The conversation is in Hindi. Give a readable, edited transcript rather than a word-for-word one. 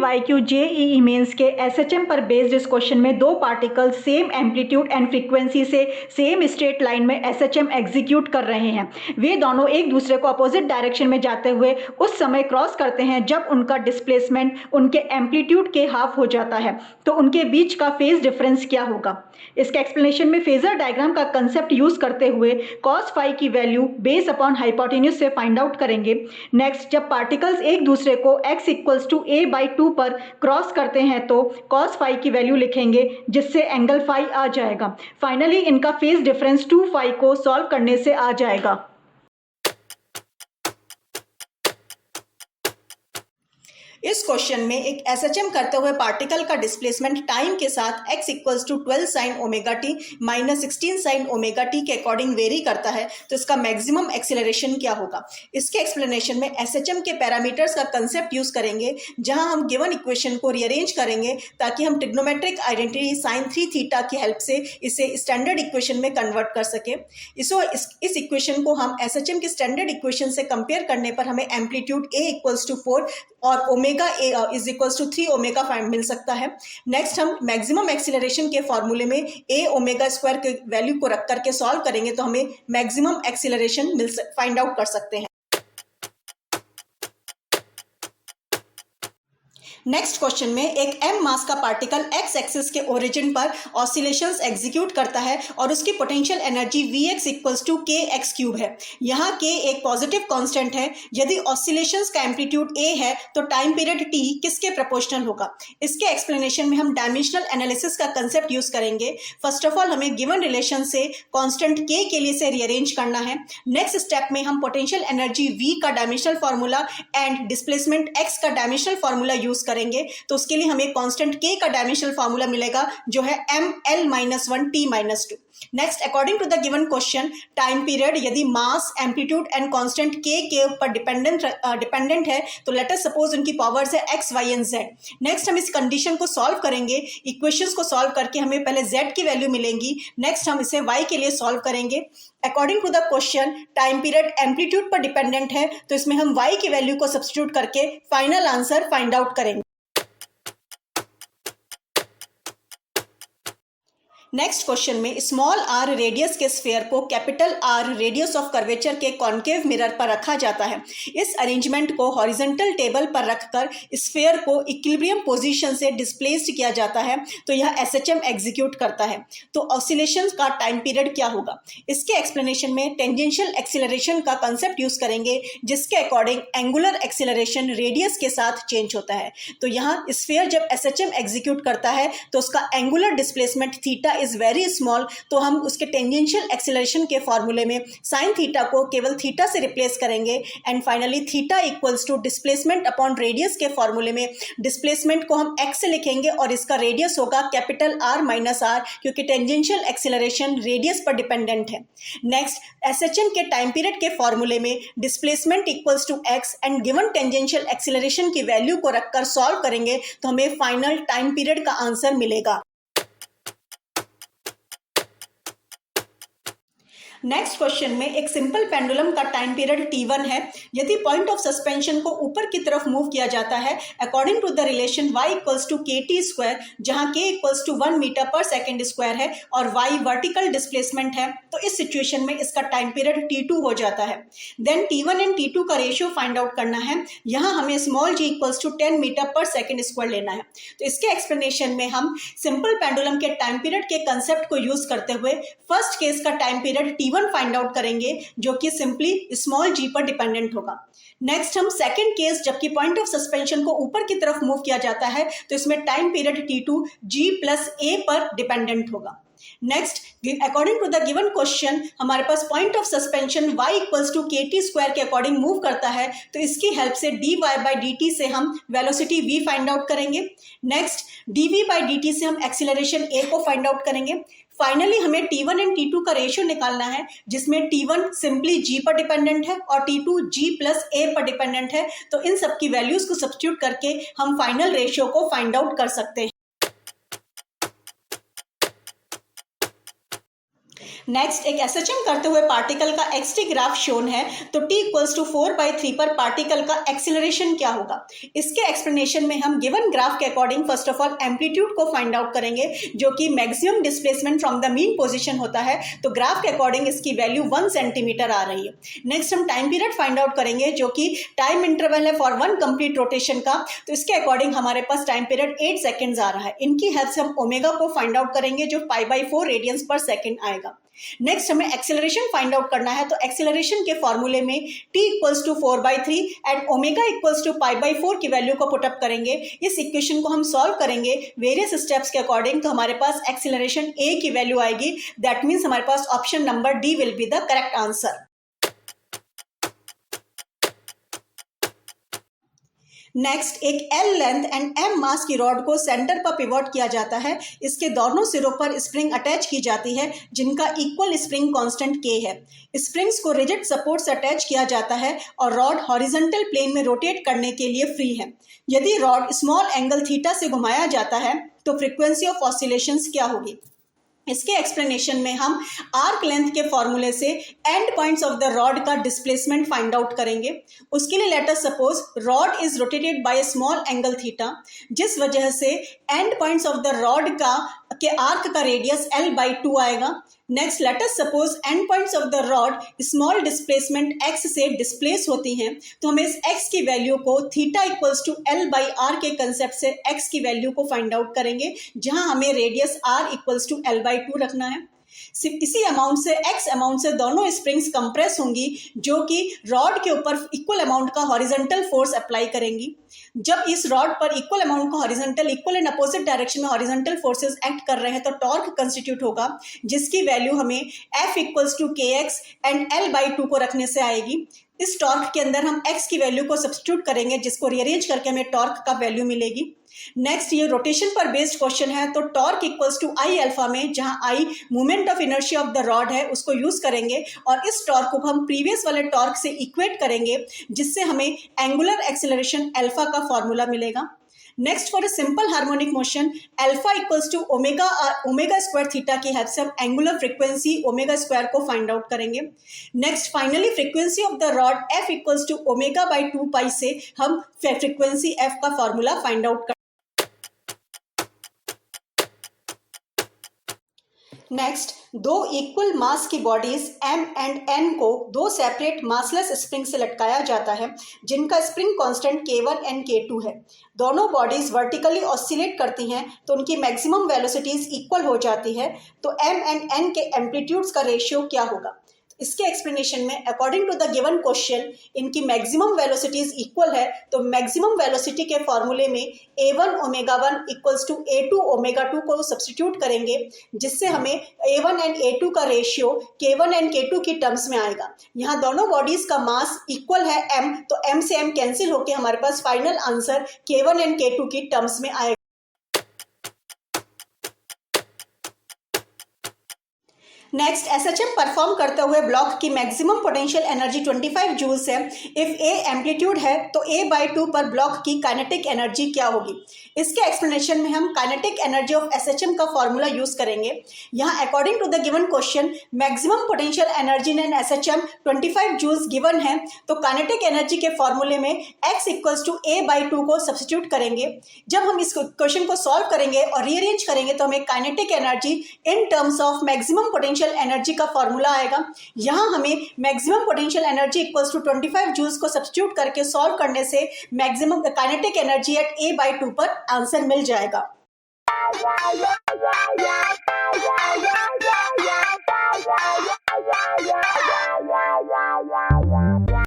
वाईक्यू जेईई मेंस के एसएचएम पर बेस्ड इस क्वेश्चन में दो particle same amplitude and frequency से सेम स्ट्रेट लाइन में एसएचएम एग्जीक्यूट कर रहे हैं। वे दोनों एक दूसरे को अपोजिट डायरेक्शन में जाते हुए उस समय क्रॉस करते हैं जब उनका डिस्प्लेसमेंट उनके एम्पलीट्यूड के हाफ हो जाता है। तो उनके बीच का फेज डिफरेंस क्या होगा? इसके एक्सप्लेनेशन में फेजर डायग्राम का कंसेप्ट यूज करते हुए cos फाई की वैल्यू बेस अपॉन हाइपोटेन्यूज से फाइंड आउट करेंगे। नेक्स्ट, जब पार्टिकल्स एक दूसरे को x = a/2 पर क्रॉस करते हैं तो cos फाई की वैल्यू लिखेंगे जिससे एंगल फाई आ जाएगा। फाइनली इनका फेज डिफरेंस 2 फाई को सॉल्व करने से आ जाएगा। इस क्वेश्चन में एक एसएचएम करते हुए पार्टिकल का डिस्प्लेसमेंट टाइम के साथ x = 12 sin ωt - 16 sin ωt के अकॉर्डिंग वेरी करता है, तो इसका मैक्सिमम एक्सीलरेशन क्या होगा? इसके एक्सप्लेनेशन में एसएचएम के पैरामीटर्स का कंसेप्ट यूज करेंगे, जहां हम गिवन इक्वेशन को रीअरेंज करेंगे ताकि हम ट्रिग्नोमेट्रिक आइडेंटिटी sin 3θ की हेल्प से इसे स्टैंडर्ड इक्वेशन में कन्वर्ट कर सके। इस इक्वेशन को हम एसएचएम की स्टैंडर्ड इक्वेशन से कंपेयर करने पर हमें एम्पलीट्यूड a = 4 और ओमेगा a = 3 ओमेगा मिल सकता है। नेक्स्ट, हम मैक्सिमम एक्सीलरेशन के फॉर्मूले में a ओमेगा² के वैल्यू को रख करके सॉल्व करेंगे तो हमें मैक्सिमम एक्सीलरेशन फाइंड आउट कर सकते हैं। नेक्स्ट क्वेश्चन में एक m मास का पार्टिकल x एक्सिस के ओरिजिन पर ऑसिलेशंस एग्जीक्यूट करता है और उसकी पोटेंशियल एनर्जी Vx = kx³ है। यहाँ k एक पॉजिटिव कांस्टेंट है। यदि ऑसिलेशंस का एम्पलीट्यूड a है तो टाइम पीरियड t किसके प्रोपोर्शनल होगा? इसके एक्सप्लेनेशन में हम डायमेंशनल एनालिसिस का कंसेप्ट यूज करेंगे। फर्स्ट ऑफ ऑल हमें गिवन रिलेशन से कांस्टेंट k के लिए से रीअरेंज करना है। नेक्स्ट स्टेप में हम पोटेंशियल एनर्जी V का dimensional formula and displacement x का डायमेंशनल फार्मूला यूज करेंगे। तो उसके लिए हमें कांस्टेंट k का डायमेंशनल फार्मूला मिलेगा जो है ml-1t-2। Next, according to the given question, time period यदि mass, amplitude and constant k के ऊपर डिपेंडेंट है तो लेट अस सपोज उनकी पावर्स है x, y and z। Next, हम इस कंडीशन को सॉल्व करेंगे। इक्वेशंस को सॉल्व करके हमें पहले z की वैल्यू मिलेंगी। नेक्स्ट, हम इसे y के लिए सॉल्व करेंगे। According to the question, time period amplitude पर डिपेंडेंट है तो इसमें हम y की वैल्यू को सब्स्टिट्यूट करके फाइनल आंसर फाइंड आउट करेंगे। नेक्स्ट क्वेश्चन में स्मॉल r रेडियस के स्फीयर को capital R radius of curvature के कॉन्केव मिरर पर रखा जाता है। इस अरेंजमेंट को हॉरिजॉन्टल टेबल पर रखकर स्फीयर को इक्विलिब्रियम पोजीशन से डिस्प्लेस्ड किया जाता है तो यह एसएचएम एग्जीक्यूट करता है। तो ऑसिलेशंस का टाइम पीरियड क्या होगा? इसके एक्सप्लेनेशन में टेंजेंशियल एक्सीलरेशन का कंसेप्ट यूज करेंगे, जिसके अकॉर्डिंग एंगुलर एक्सीलरेशन रेडियस के साथ चेंज होता है। तो यहाँ स्फीयर जब एसएचएम एग्जीक्यूट करता है तो उसका angular displacement theta is very small, तो हम उसके टेंजेंशियल एक्सीलरेशन के फॉर्मूले में साइन थीटा को केवल थीटा से रिप्लेस करेंगे and finally theta = displacement upon radius के फॉर्मूले में डिस्प्लेसमेंट को हम x से लिखेंगे और इसका रेडियस होगा कैपिटल R - R, क्योंकि टेंजेंशियल एक्सीलरेशन रेडियस पर डिपेंडेंट है। नेक्स्ट, एसएचएम के टाइम पीरियड के फॉर्मूले में displacement = x and given tangential acceleration की वैल्यू को रखकर सॉल्व करेंगे तो हमें फाइनल टाइम पीरियड का आंसर मिलेगा। नेक्स्ट क्वेश्चन में एक सिंपल पेंडुलम का टाइम पीरियड t1 है। यदि पॉइंट ऑफ सस्पेंशन को ऊपर की तरफ मूव किया जाता है according to the relation y = kt², जहां k = 1 मीटर/सेकंड² है और y वर्टिकल डिस्प्लेसमेंट है, तो इस सिचुएशन में इसका टाइम पीरियड t2 हो जाता है। देन t1 एंड t2 का रेशियो फाइंड आउट करना है। यहाँ हमें स्मॉल g = 10 मीटर/सेकंड² लेना है। तो इसके एक्सप्लेनेशन में हम सिंपल पेंडुलम के टाइम पीरियड के कंसेप्ट को यूज करते हुए फर्स्ट केस का time period t1 find out करेंगे, जो कि सिंपली स्मॉल g पर डिपेंडेंट होगा। नेक्स्ट, हम सेकंड केस जबकि पॉइंट ऑफ सस्पेंशन को ऊपर की तरफ मूव किया जाता है तो इसमें टाइम पीरियड t2 g+a पर डिपेंडेंट होगा। Next, according to the given question हमारे पास point of suspension y = kt² के अकॉर्डिंग मूव करता है, तो इसकी हेल्प से dy/dt से हम वेलोसिटी v फाइंड आउट करेंगे। नेक्स्ट, dv/dt से हम एक्सीलरेशन a को फाइंड आउट करेंगे। फाइनली हमें t1 एंड t2 का रेशियो निकालना है, जिसमें t1 सिंपली g पर डिपेंडेंट है और t2 g+a पर डिपेंडेंट है। तो इन सब की वैल्यूज को सब्स्टिट्यूट करके हम फाइनल रेशियो को फाइंड आउट कर सकते हैं। नेक्स्ट एक एसएचएम करते हुए पार्टिकल का एक्सटी ग्राफ शोन है, तो t इक्वल्स टू 4/3 पर पार्टिकल का एक्सीलरेशन क्या होगा। इसके एक्सप्लेनेशन में हम गिवन ग्राफ के according first of all amplitude को फाइंड आउट करेंगे, जो कि maximum displacement from the mean position होता है। तो ग्राफ के अकॉर्डिंग इसकी वैल्यू 1 सेंटीमीटर आ रही है। नेक्स्ट हम टाइम पीरियड फाइंड आउट करेंगे, जो कि टाइम इंटरवल है फॉर 1 कंप्लीट रोटेशन का। तो इसके अकॉर्डिंग हमारे पास टाइम पीरियड 8 सेकेंड्स आ रहा है। इनकी हेल्प से हम ओमेगा को फाइंड आउट करेंगे, जो π/4 रेडियंस पर सेकेंड आएगा। नेक्स्ट हमें एक्सेलरेशन फाइंड आउट करना है, तो एक्सेलरेशन के फॉर्मूले में t equals to 4/3 and omega equals to π/4 की वैल्यू को पुटअप करेंगे। इस इक्वेशन को हम सॉल्व करेंगे वेरियस स्टेप्स के अकॉर्डिंग, तो हमारे पास एक्सेलरेशन a की वैल्यू आएगी। दैट मीन्स हमारे पास option number D will be the correct answer. Next एक L length and M mass की रॉड को सेंटर पर पिवोट किया जाता है। इसके दोनों सिरों पर स्प्रिंग अटैच की जाती है, जिनका इक्वल स्प्रिंग कांस्टेंट K है। स्प्रिंग्स को रिजिड सपोर्ट से अटैच किया जाता है और रॉड हॉरिजॉन्टल प्लेन में रोटेट करने के लिए फ्री है। यदि रॉड स्मॉल एंगल थीटा से घुमाया जाता है तो फ्रीक्वेंसी ऑफ ऑसिलेशंस क्या होगी। इसके एक्सप्लेनेशन में हम आर्क लेंथ के फॉर्मूले से and points of the rod का डिस्प्लेसमेंट फाइंड आउट करेंगे। उसके लिए late us suppose rod is rotated by small angle theta, जिस वजह से and points of the rod के आर्क का रेडियस L/2 आएगा। Next let us suppose and points of the rod small displacement x से डिस्प्लेस होती हैं, तो हमें इस x की वैल्यू को थीटा इक्वल्स टू L/r के कंसेप्ट से x की वैल्यू को फाइंड आउट करेंगे, जहां हमें radius r equals to L/2 रखना है। इसी अमाउंट से x अमाउंट से दोनों स्प्रिंग्स कंप्रेस होंगी, जो कि रॉड के ऊपर इक्वल अमाउंट का हॉरिजॉन्टल फोर्स अप्लाई करेंगी। जब इस रॉड पर इक्वल अमाउंट का horizontal equal and opposite direction में हॉरिजॉन्टल फोर्सेस एक्ट कर रहे हैं, तो टॉर्क कंस्टिट्यूट होगा, जिसकी वैल्यू हमें F equals to kx and L/2 को रखने से आएगी। इस टॉर्क के अंदर हम x की वैल्यू को सब्स्टिट्यूट करेंगे, जिसको रीअरेंज करके हमें टॉर्क का वैल्यू मिलेगी। नेक्स्ट ये रोटेशन पर बेस्ड क्वेश्चन है, तो torque equals to I alpha में, जहां I movement of inertia of the rod है, उसको यूज करेंगे और इस टॉर्क को हम प्रीवियस वाले टॉर्क से इक्वेट करेंगे, जिससे हमें एंगुलर एक्सेलरेशन अल्फा का फॉर्मूला मिलेगा। Next for a simple harmonic motion alpha equals to omega square theta की हेल्प से हम एंगुलर फ्रीक्वेंसी ओमेगा स्क्वायर को फाइंड आउट करेंगे। Next finally frequency of the rod F equals to omega से हम फ्रीक्वेंसी F का फॉर्मूला फाइंड आउट कर। नेक्स्ट दो इक्वल मास की बॉडीज M एंड N को दो सेपरेट मासलेस स्प्रिंग से लटकाया जाता है, जिनका spring constant K1 and K2 है। दोनों बॉडीज वर्टिकली ऑसिलेट करती हैं, तो उनकी मैक्सिमम वेलोसिटीज इक्वल हो जाती है। तो M एंड N के एम्पलीट्यूड्स का रेशियो क्या होगा। इसके एक्सप्लेनेशन में according to the given question इनकी मैक्सिमम वेलोसिटीज इक्वल है, तो मैक्सिमम वेलोसिटी के फॉर्मूले में A1 omega 1 equals to A2 omega 2 को सब्स्टिट्यूट करेंगे, जिससे हमें A1 एंड A2 का रेशियो K1 एंड K2 की टर्म्स में आएगा। यहाँ दोनों बॉडीज का मास इक्वल है M, तो M से M कैंसिल होकर हमारे पास final answer K1 and K2 की टर्म्स में आएगा। नेक्स्ट एसएचएम परफॉर्म करते हुए ब्लॉक की मैक्सिमम पोटेंशियल एनर्जी 25 जूल्स है। इफ ए एम्पलीट्यूड है तो A/2 पर ब्लॉक की काइनेटिक एनर्जी क्या होगी। इसके एक्सप्लेनेशन में हम काइनेटिक एनर्जी ऑफ एसएचएम का फॉर्मूला यूज करेंगे। यहाँ according to the given question maximum potential energy in SHM 25 joules given है, तो काइनेटिक एनर्जी के फॉर्मूले में x इक्वल्स टू A/2 को सब्स्टिट्यूट करेंगे। जब हम इस क्वेश्चन को सॉल्व करेंगे और रीअरेंज करेंगे, तो हमें kinetic energy in terms of maximum potential energy का फॉर्मूला आएगा। यहां हमें maximum potential energy equals to 25 joules को सब्स्टिट्यूट करके सॉल्व करने से maximum kinetic energy at A/2 पर आंसर मिल जाएगा।